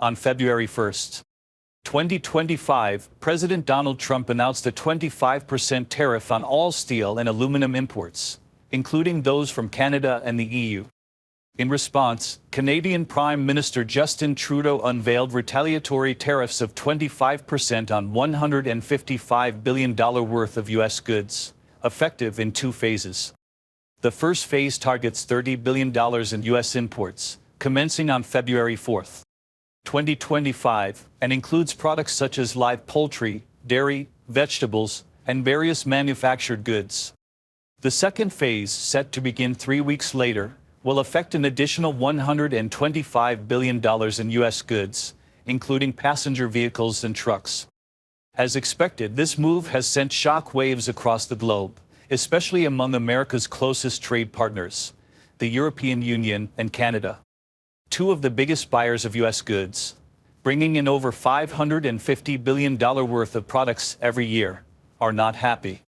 On February 1, 2025, President Donald Trump announced a 25% tariff on all steel and aluminum imports, including those from Canada and the EU. In response, Canadian Prime Minister Justin Trudeau unveiled retaliatory tariffs of 25% on $155 billion worth of U.S. goods, effective in 2 phases. The first phase targets $30 billion in U.S. imports, commencing on February 4, 2025, and includes products such as live poultry, dairy, vegetables, and various manufactured goods. The second phase, set to begin 3 weeks later, will affect an additional $125 billion in U.S. goods, including passenger vehicles and trucks. As expected, this move has sent shock waves across the globe, especially among America's closest trade partners, the European Union and Canada. 2 of the biggest buyers of U.S. goods, bringing in over $550 billion worth of products every year, are not happy.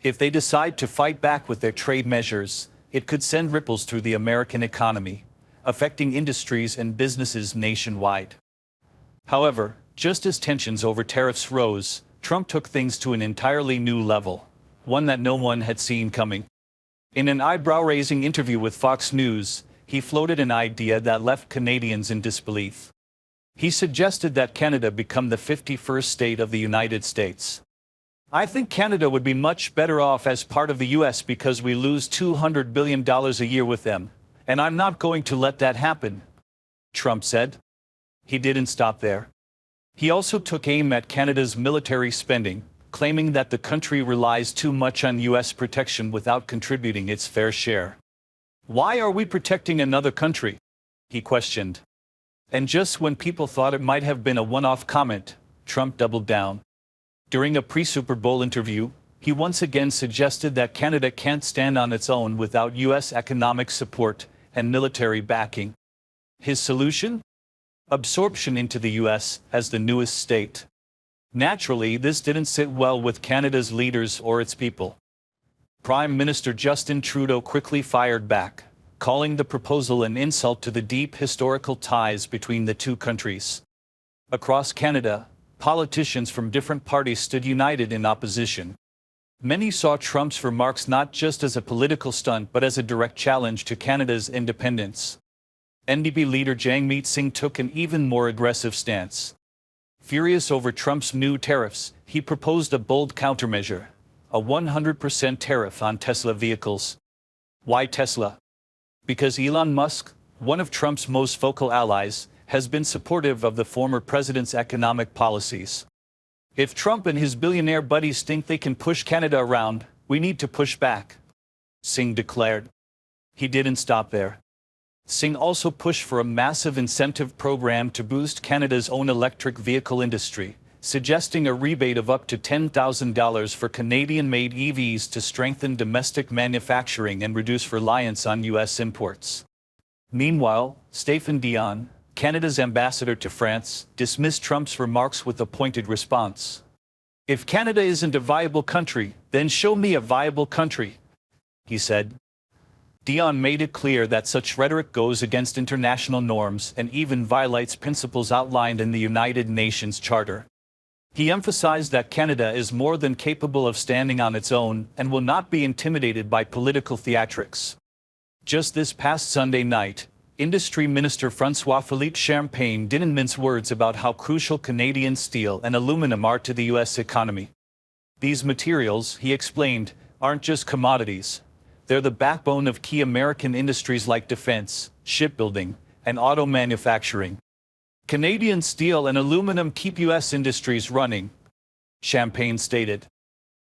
If they decide to fight back with their trade measures, it could send ripples through the American economy, affecting industries and businesses nationwide. However, just as tensions over tariffs rose, Trump took things to an entirely new level, one that no one had seen coming. In an eyebrow-raising interview with Fox News, he floated an idea that left Canadians in disbelief. He suggested that Canada become the 51st state of the United States. "I think Canada would be much better off as part of the U.S. because we lose $200 billion a year with them, and I'm not going to let that happen," Trump said. He didn't stop there. He also took aim at Canada's military spending, claiming that the country relies too much on U.S. protection without contributing its fair share. "Why are we protecting another country?" he questioned. And just when people thought it might have been a one-off comment, Trump doubled down. During a pre-Super Bowl interview, he once again suggested that Canada can't stand on its own without U.S. economic support and military backing. His solution? Absorption into the U.S. as the newest state. Naturally, this didn't sit well with Canada's leaders or its people. Prime Minister Justin Trudeau quickly fired back, calling the proposal an insult to the deep historical ties between the 2 countries. Across Canada, politicians from different parties stood united in opposition. Many saw Trump's remarks not just as a political stunt but as a direct challenge to Canada's independence. NDP leader Jagmeet Singh took an even more aggressive stance. Furious over Trump's new tariffs, he proposed a bold countermeasure, a 100% tariff on Tesla vehicles. Why Tesla? Because Elon Musk, one of Trump's most vocal allies, has been supportive of the former president's economic policies. "If Trump and his billionaire buddies think they can push Canada around, we need to push back," Singh declared. He didn't stop there. Singh also pushed for a massive incentive program to boost Canada's own electric vehicle industry, suggesting a rebate of up to $10,000 for Canadian-made EVs to strengthen domestic manufacturing and reduce reliance on U.S. imports. Meanwhile, Stéphane Dion, Canada's ambassador to France, dismissed Trump's remarks with a pointed response. "If Canada isn't a viable country, then show me a viable country," he said. Dion made it clear that such rhetoric goes against international norms and even violates principles outlined in the United Nations Charter. He emphasized that Canada is more than capable of standing on its own and will not be intimidated by political theatrics. Just this past Sunday night, Industry Minister François-Philippe Champagne didn't mince words about how crucial Canadian steel and aluminum are to the U.S. economy. "These materials," he explained, "aren't just commodities. They're the backbone of key American industries like defense, shipbuilding, and auto manufacturing. Canadian steel and aluminum keep U.S. industries running," Champagne stated.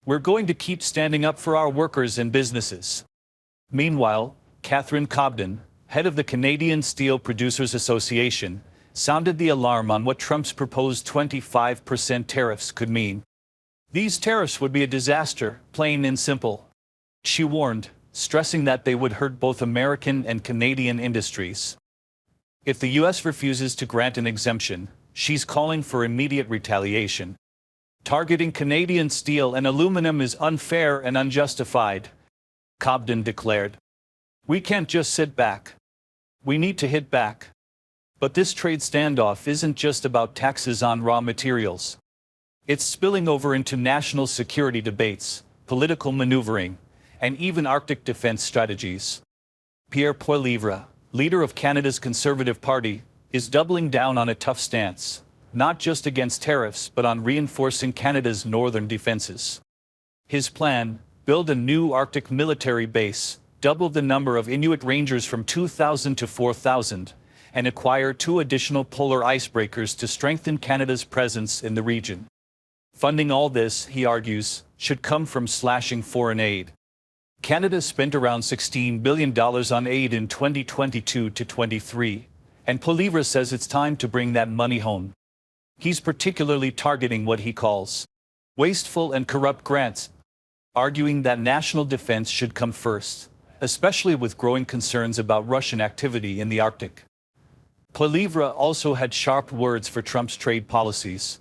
"We're going to keep standing up for our workers and businesses." Meanwhile, Catherine Cobden, head of the Canadian Steel Producers Association, sounded the alarm on what Trump's proposed 25% tariffs could mean. "These tariffs would be a disaster, plain and simple," she warned, stressing that they would hurt both American and Canadian industries. If the U.S. refuses to grant an exemption, she's calling for immediate retaliation. "Targeting Canadian steel and aluminum is unfair and unjustified," Cobden declared. "We can't just sit back. We need to hit back." But this trade standoff isn't just about taxes on raw materials. It's spilling over into national security debates, political maneuvering, and even Arctic defense strategies. Pierre Poilievre, leader of Canada's Conservative Party, is doubling down on a tough stance, not just against tariffs but on reinforcing Canada's northern defenses. His plan, build a new Arctic military base, double the number of Inuit Rangers from 2,000 to 4,000, and acquire 2 additional polar icebreakers to strengthen Canada's presence in the region. Funding all this, he argues, should come from slashing foreign aid. Canada spent around $16 billion on aid in 2022 to 23, and Poilievre says it's time to bring that money home. He's particularly targeting what he calls wasteful and corrupt grants, arguing that national defense should come first, especially with growing concerns about Russian activity in the Arctic. Poilievre also had sharp words for Trump's trade policies.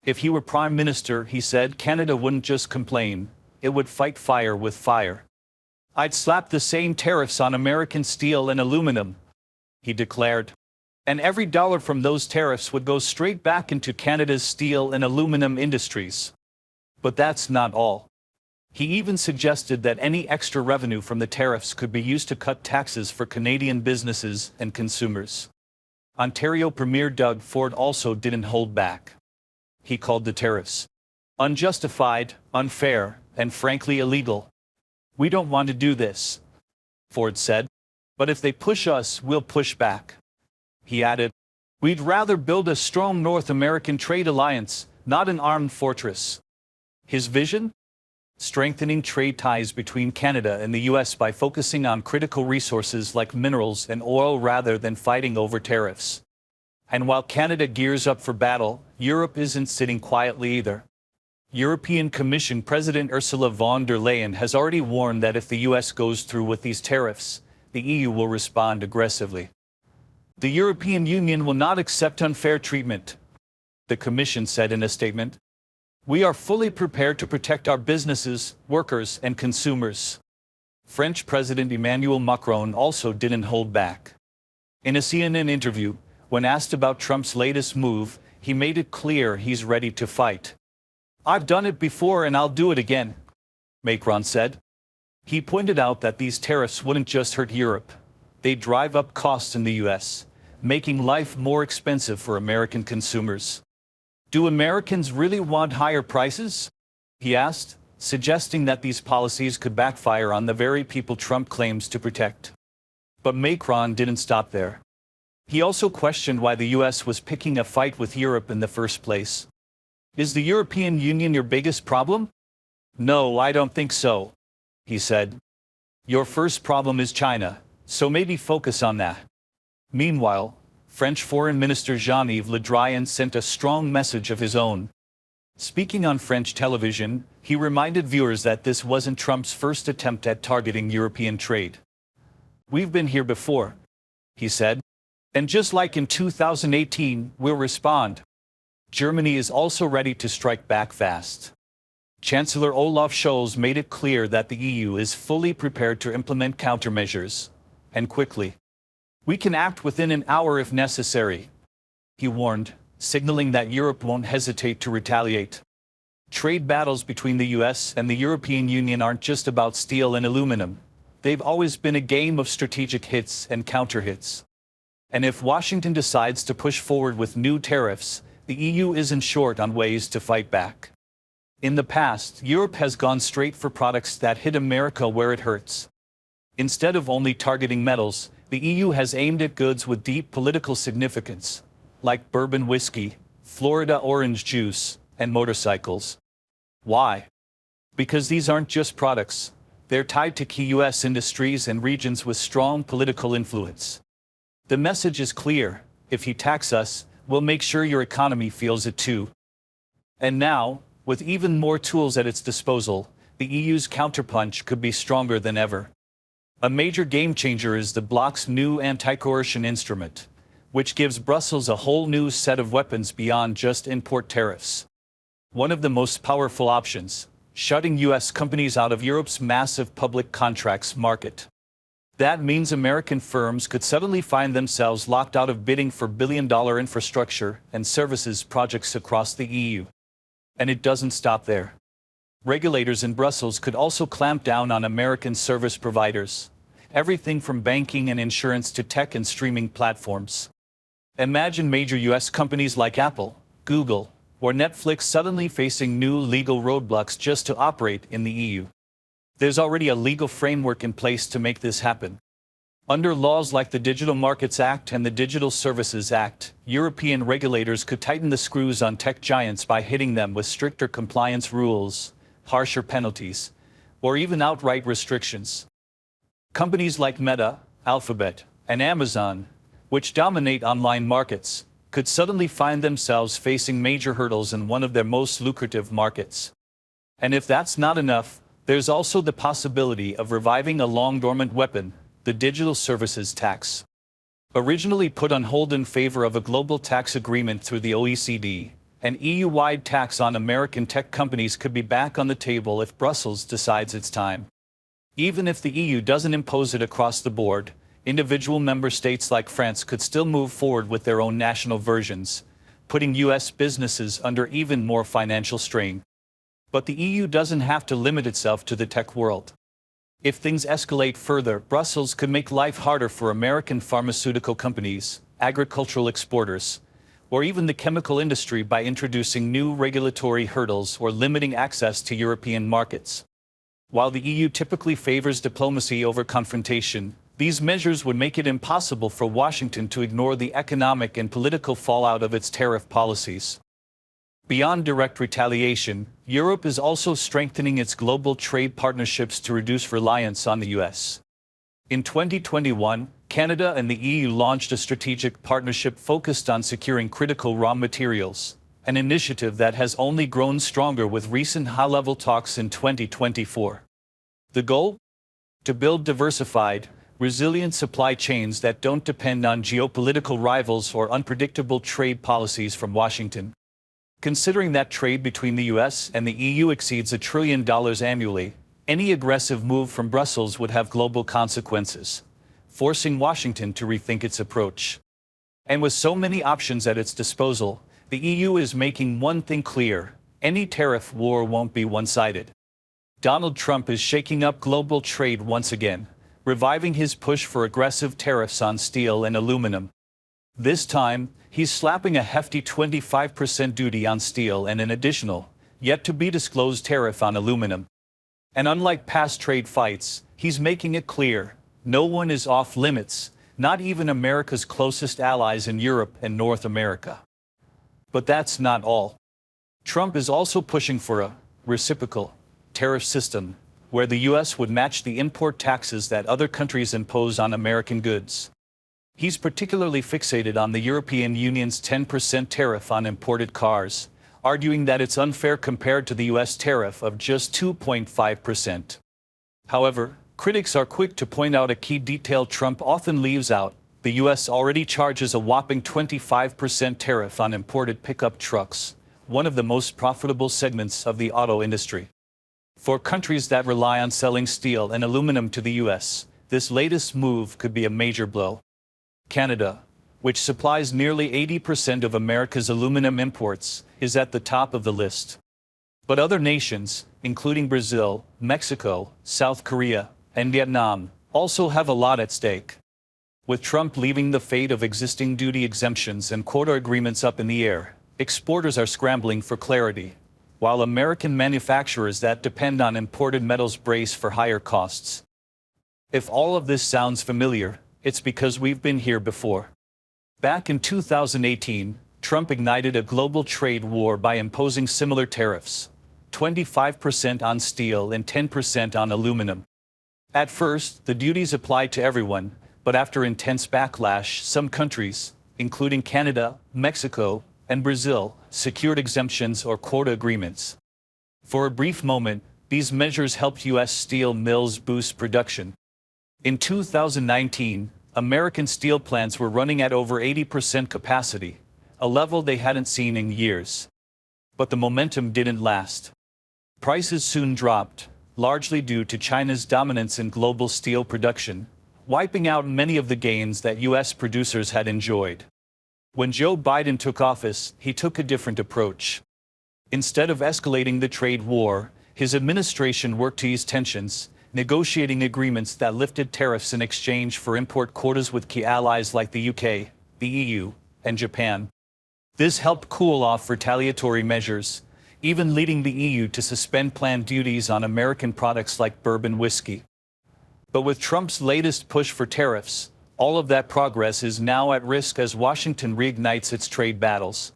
If he were Prime Minister, he said, Canada wouldn't just complain, it would fight fire with fire. I'd slap the same tariffs on American steel and aluminum, he declared. And every dollar from those tariffs would go straight back into Canada's steel and aluminum industries. But that's not all. He even suggested that any extra revenue from the tariffs could be used to cut taxes for Canadian businesses and consumers. Ontario Premier Doug Ford also didn't hold back. He called the tariffs unjustified, unfair, and frankly illegal. We don't want to do this, Ford said. But if they push us, we'll push back. He added, we'd rather build a strong North American trade alliance, not an armed fortress. His vision? Strengthening trade ties between Canada and the U.S. by focusing on critical resources like minerals and oil rather than fighting over tariffs. And while Canada gears up for battle, Europe isn't sitting quietly either. European Commission President Ursula von der Leyen has already warned that if the U.S. goes through with these tariffs, the EU will respond aggressively. The European Union will not accept unfair treatment, the Commission said in a statement. We are fully prepared to protect our businesses, workers, and consumers. French President Emmanuel Macron also didn't hold back. In a CNN interview, when asked about Trump's latest move, he made it clear he's ready to fight. I've done it before and I'll do it again, Macron said. He pointed out that these tariffs wouldn't just hurt Europe. They'd drive up costs in the U.S., making life more expensive for American consumers. Do Americans really want higher prices? He asked, suggesting that these policies could backfire on the very people Trump claims to protect. But Macron didn't stop there. He also questioned why the U.S. was picking a fight with Europe in the first place. Is the European Union your biggest problem? No, I don't think so, he said. Your first problem is China, so maybe focus on that. Meanwhile, French Foreign Minister Jean-Yves Le Drian sent a strong message of his own. Speaking on French television, he reminded viewers that this wasn't Trump's first attempt at targeting European trade. We've been here before, he said. And just like in 2018, we'll respond. Germany is also ready to strike back fast. Chancellor Olaf Scholz made it clear that the EU is fully prepared to implement countermeasures, and quickly. We can act within an hour if necessary, he warned, signaling that Europe won't hesitate to retaliate. Trade battles between the US and the European Union aren't just about steel and aluminum. They've always been a game of strategic hits and counter-hits. And if Washington decides to push forward with new tariffs, the EU isn't short on ways to fight back. In the past, Europe has gone straight for products that hit America where it hurts. Instead of only targeting metals, the EU has aimed at goods with deep political significance, like bourbon whiskey, Florida orange juice, and motorcycles. Why? Because these aren't just products. They're tied to key US industries and regions with strong political influence. The message is clear: if you tax us, we'll make sure your economy feels it too. And now, with even more tools at its disposal, the EU's counterpunch could be stronger than ever. A major game-changer is the bloc's new anti-coercion instrument, which gives Brussels a whole new set of weapons beyond just import tariffs. One of the most powerful options, shutting US companies out of Europe's massive public contracts market. That means American firms could suddenly find themselves locked out of bidding for billion-dollar infrastructure and services projects across the EU. And it doesn't stop there. Regulators in Brussels could also clamp down on American service providers, everything from banking and insurance to tech and streaming platforms. Imagine major US companies like Apple, Google, or Netflix suddenly facing new legal roadblocks just to operate in the EU. There's already a legal framework in place to make this happen. Under laws like the Digital Markets Act and the Digital Services Act, European regulators could tighten the screws on tech giants by hitting them with stricter compliance rules, harsher penalties, or even outright restrictions. Companies like Meta, Alphabet, and Amazon, which dominate online markets, could suddenly find themselves facing major hurdles in one of their most lucrative markets. And if that's not enough, there's also the possibility of reviving a long-dormant weapon, the digital services tax. Originally put on hold in favor of a global tax agreement through the OECD, an EU-wide tax on American tech companies could be back on the table if Brussels decides it's time. Even if the EU doesn't impose it across the board, individual member states like France could still move forward with their own national versions, putting US businesses under even more financial strain. But the EU doesn't have to limit itself to the tech world. If things escalate further, Brussels could make life harder for American pharmaceutical companies, agricultural exporters, or even the chemical industry by introducing new regulatory hurdles or limiting access to European markets. While the EU typically favors diplomacy over confrontation, these measures would make it impossible for Washington to ignore the economic and political fallout of its tariff policies. Beyond direct retaliation, Europe is also strengthening its global trade partnerships to reduce reliance on the US. In 2021, Canada and the EU launched a strategic partnership focused on securing critical raw materials, an initiative that has only grown stronger with recent high-level talks in 2024. The goal? To build diversified, resilient supply chains that don't depend on geopolitical rivals or unpredictable trade policies from Washington. Considering that trade between the US and the EU exceeds $1 trillion annually, any aggressive move from Brussels would have global consequences, forcing Washington to rethink its approach. And with so many options at its disposal, the EU is making one thing clear: any tariff war won't be one-sided. Donald Trump is shaking up global trade once again, reviving his push for aggressive tariffs on steel and aluminum. This time, he's slapping a hefty 25% duty on steel and an additional, yet-to-be-disclosed tariff on aluminum. And unlike past trade fights, he's making it clear: no one is off limits, not even America's closest allies in Europe and North America. But that's not all. Trump is also pushing for a reciprocal tariff system, where the US would match the import taxes that other countries impose on American goods. He's particularly fixated on the European Union's 10% tariff on imported cars, arguing that it's unfair compared to the US tariff of just 2.5%. However, critics are quick to point out a key detail Trump often leaves out: the US already charges a whopping 25% tariff on imported pickup trucks, one of the most profitable segments of the auto industry. For countries that rely on selling steel and aluminum to the US, this latest move could be a major blow. Canada, which supplies nearly 80% of America's aluminum imports, is at the top of the list. But other nations, including Brazil, Mexico, South Korea, and Vietnam, also have a lot at stake. With Trump leaving the fate of existing duty exemptions and quota agreements up in the air, exporters are scrambling for clarity, while American manufacturers that depend on imported metals brace for higher costs. If all of this sounds familiar, it's because we've been here before. Back in 2018, Trump ignited a global trade war by imposing similar tariffs: 25% on steel and 10% on aluminum. At first, the duties applied to everyone, but after intense backlash, some countries, including Canada, Mexico, and Brazil, secured exemptions or quota agreements. For a brief moment, these measures helped U.S. steel mills boost production. In 2019, American steel plants were running at over 80% capacity, a level they hadn't seen in years. But the momentum didn't last. Prices soon dropped, largely due to China's dominance in global steel production, wiping out many of the gains that U.S. producers had enjoyed. When Joe Biden took office, he took a different approach. Instead of escalating the trade war, his administration worked to ease tensions, negotiating agreements that lifted tariffs in exchange for import quotas with key allies like the UK, the EU, and Japan. This helped cool off retaliatory measures, even leading the EU to suspend planned duties on American products like bourbon whiskey. But with Trump's latest push for tariffs, all of that progress is now at risk as Washington reignites its trade battles.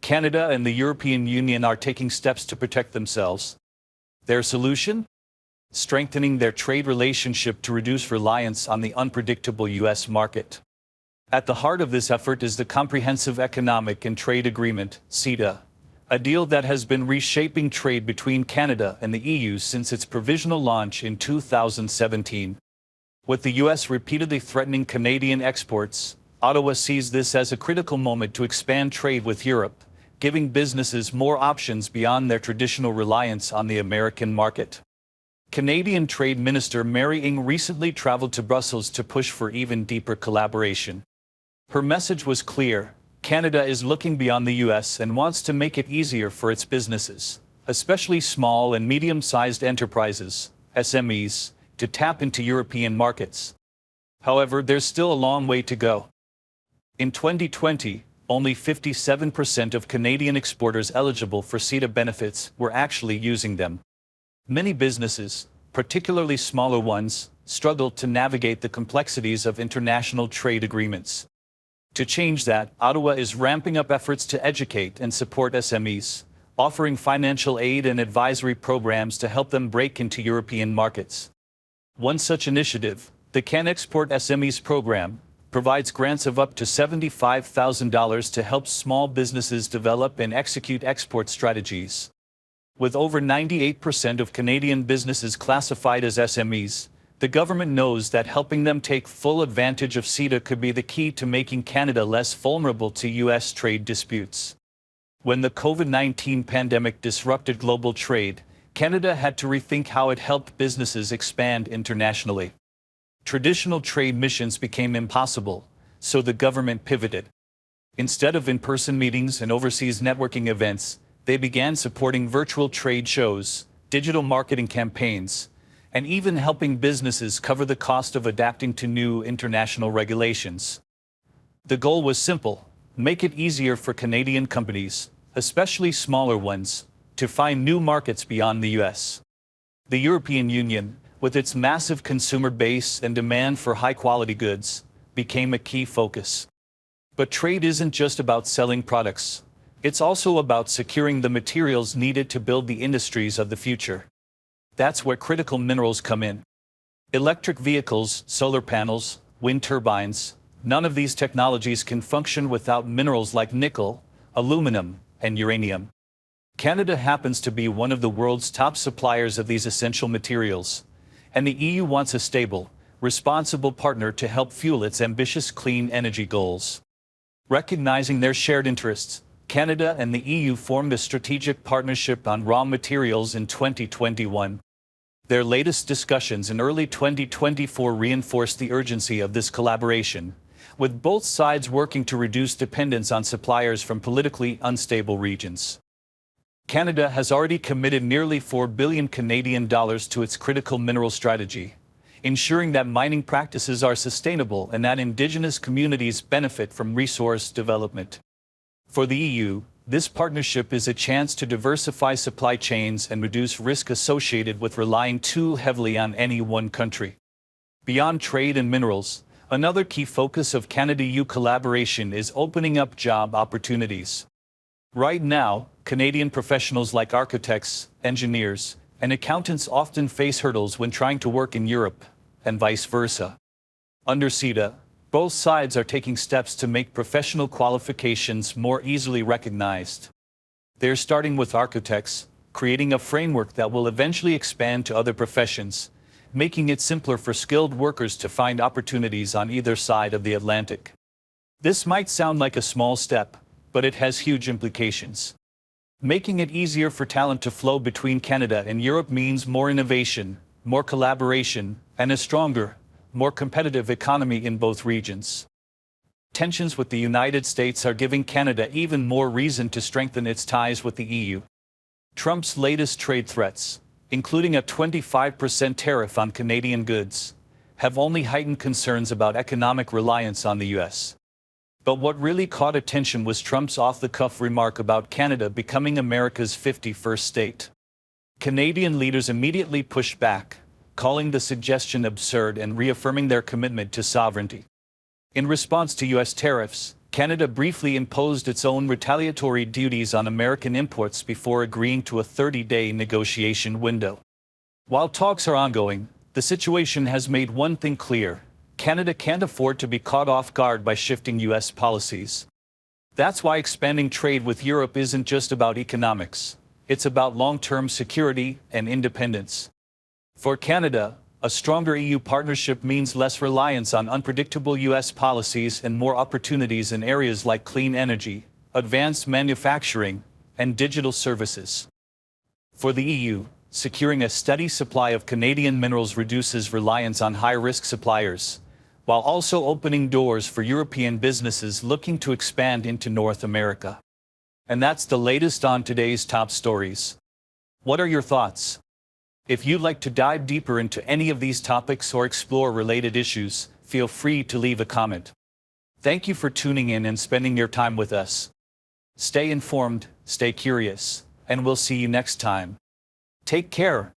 Canada and the European Union are taking steps to protect themselves. Their solution? Strengthening their trade relationship to reduce reliance on the unpredictable U.S. market. At the heart of this effort is the Comprehensive Economic and Trade Agreement, CETA, a deal that has been reshaping trade between Canada and the EU since its provisional launch in 2017. With the U.S. repeatedly threatening Canadian exports, Ottawa sees this as a critical moment to expand trade with Europe, giving businesses more options beyond their traditional reliance on the American market. Canadian Trade Minister Mary Ng recently traveled to Brussels to push for even deeper collaboration. Her message was clear: Canada is looking beyond the U.S. and wants to make it easier for its businesses, especially small and medium-sized enterprises, SMEs, to tap into European markets. However, there's still a long way to go. In 2020, only 57% of Canadian exporters eligible for CETA benefits were actually using them. Many businesses, particularly smaller ones, struggled to navigate the complexities of international trade agreements. To change that, Ottawa is ramping up efforts to educate and support SMEs, offering financial aid and advisory programs to help them break into European markets. One such initiative, the Can Export SMEs program, provides grants of up to $75,000 to help small businesses develop and execute export strategies. With over 98% of Canadian businesses classified as SMEs, the government knows that helping them take full advantage of CETA could be the key to making Canada less vulnerable to U.S. trade disputes. When the COVID-19 pandemic disrupted global trade, Canada had to rethink how it helped businesses expand internationally. Traditional trade missions became impossible, so the government pivoted. Instead of in-person meetings and overseas networking events, they began supporting virtual trade shows, digital marketing campaigns, and even helping businesses cover the cost of adapting to new international regulations. The goal was simple: make it easier for Canadian companies, especially smaller ones, to find new markets beyond the U.S. The European Union, with its massive consumer base and demand for high-quality goods, became a key focus. But trade isn't just about selling products. It's also about securing the materials needed to build the industries of the future. That's where critical minerals come in. Electric vehicles, solar panels, wind turbines, none of these technologies can function without minerals like nickel, aluminum, and uranium. Canada happens to be one of the world's top suppliers of these essential materials, and the EU wants a stable, responsible partner to help fuel its ambitious clean energy goals. Recognizing their shared interests, Canada and the EU formed a strategic partnership on raw materials in 2021. Their latest discussions in early 2024 reinforced the urgency of this collaboration, with both sides working to reduce dependence on suppliers from politically unstable regions. Canada has already committed nearly $4 billion Canadian dollars to its critical mineral strategy, ensuring that mining practices are sustainable and that Indigenous communities benefit from resource development. For the EU, this partnership is a chance to diversify supply chains and reduce risk associated with relying too heavily on any one country. Beyond trade and minerals, another key focus of Canada-EU collaboration is opening up job opportunities. Right now, Canadian professionals like architects, engineers, and accountants often face hurdles when trying to work in Europe, and vice versa. Under CETA, both sides are taking steps to make professional qualifications more easily recognized. They're starting with architects, creating a framework that will eventually expand to other professions, making it simpler for skilled workers to find opportunities on either side of the Atlantic. This might sound like a small step, but it has huge implications. Making it easier for talent to flow between Canada and Europe means more innovation, more collaboration, and a stronger, more competitive economy in both regions. Tensions with the United States are giving Canada even more reason to strengthen its ties with the EU. Trump's latest trade threats, including a 25% tariff on Canadian goods, have only heightened concerns about economic reliance on the US. But what really caught attention was Trump's off-the-cuff remark about Canada becoming America's 51st state. Canadian leaders immediately pushed back, calling the suggestion absurd and reaffirming their commitment to sovereignty. In response to US tariffs, Canada briefly imposed its own retaliatory duties on American imports before agreeing to a 30-day negotiation window. While talks are ongoing, the situation has made one thing clear: Canada can't afford to be caught off guard by shifting US policies. That's why expanding trade with Europe isn't just about economics. It's about long-term security and independence. For Canada, a stronger EU partnership means less reliance on unpredictable US policies and more opportunities in areas like clean energy, advanced manufacturing, and digital services. For the EU, securing a steady supply of Canadian minerals reduces reliance on high-risk suppliers, while also opening doors for European businesses looking to expand into North America. And that's the latest on today's top stories. What are your thoughts? If you'd like to dive deeper into any of these topics or explore related issues, feel free to leave a comment. Thank you for tuning in and spending your time with us. Stay informed, stay curious, and we'll see you next time. Take care.